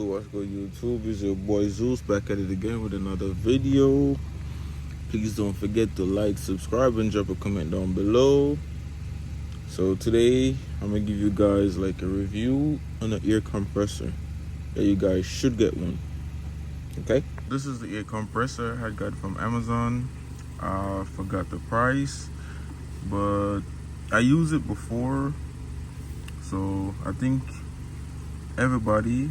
What's good, YouTube? It's your boy Zeus back at it again with another video. Please don't forget to like, subscribe, and drop a comment down below. So today I'm gonna give you guys like a review on an air compressor that you guys should get one. Okay, this is the air compressor I got from Amazon. I forgot the price, but I used it before, so I think everybody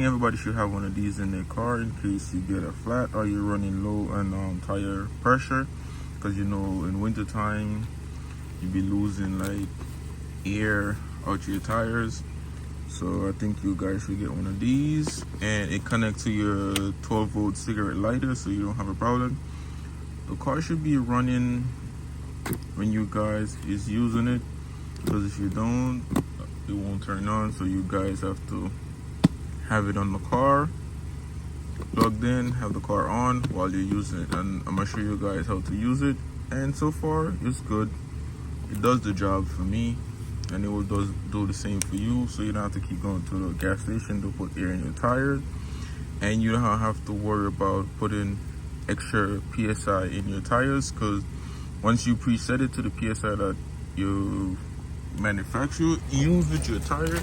everybody should have one of these in their car in case you get a flat or you're running low on tire pressure, because you know in winter time you be losing like air out your tires. So I think you guys should get one of these, and it connects to your 12-volt cigarette lighter, so you don't have a problem. The car should be running when you guys is using it, because if you don't, it won't turn on. So you guys have to have it on the car plugged in, have the car on while you're using it, and I'm gonna show you guys how to use it. And so far it's good. It does the job for me, and it will do the same for you, so you don't have to keep going to the gas station to put air in your tires, and you don't have to worry about putting extra PSI in your tires, because once you preset it to the PSI that you manufacturer use with your tire,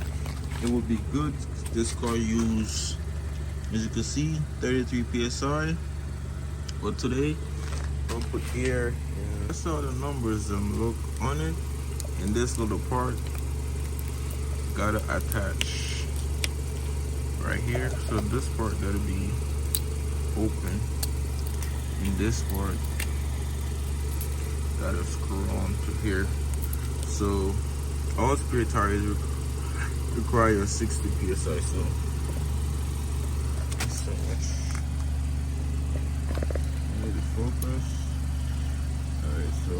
it will be good. This car use, as you can see, 33 psi, but today I'll put air in. That's how the numbers look on it, and this little part gotta attach right here, so this part gotta be open, and this part gotta screw on to here. So all spare tires require 60 psi, so much. Ready to focus. Alright, so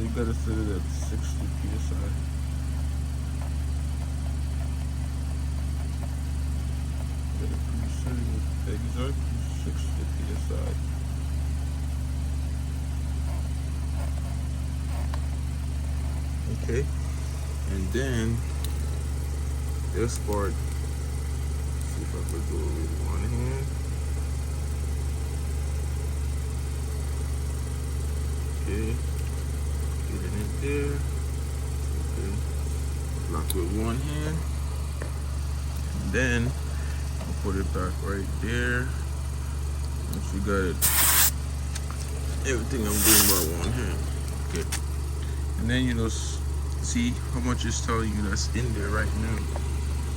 you gotta set it at 60 psi. Gotta preset it with exactly 60 psi. Okay, and then this part, see if I could do it with one hand. Okay, get it in there. Okay, lock with one hand, and then I'll put it back right there. Once you got it, everything I'm doing by one hand. Okay, and then you know, see how much it's telling you that's in there right now.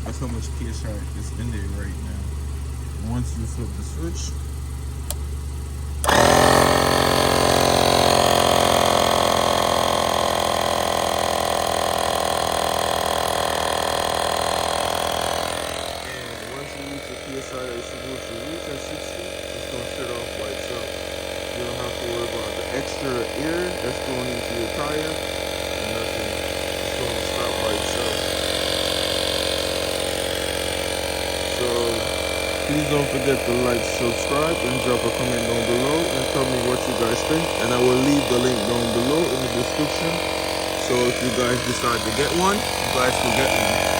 That's how much PSI is in there right now. Once you flip the switch, and once you reach the PSI that you're supposed to reach at 60, it's going to shut off by itself. You don't have to worry about the extra air that's going into your tire and nothing. It's going to stop by itself. So please don't forget to like, subscribe, and drop a comment down below and tell me what you guys think, and I will leave the link down below in the description. So if you guys decide to get one, you guys will get one.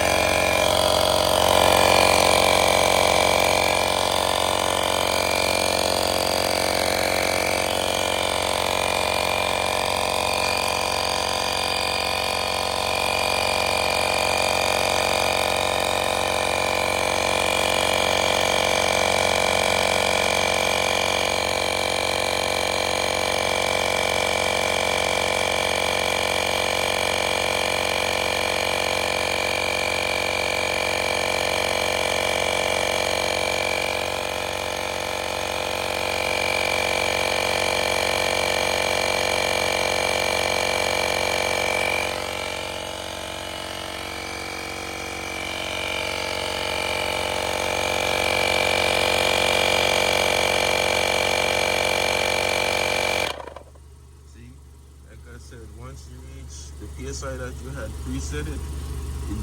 Once you reach the PSI that you had preset it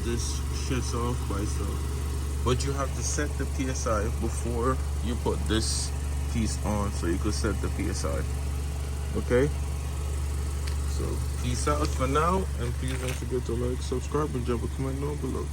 just shuts off by itself. But you have to set the PSI before you put this piece on, so you could set the PSI. Okay? So peace out for now, and please don't forget to like, subscribe, and drop a comment down below.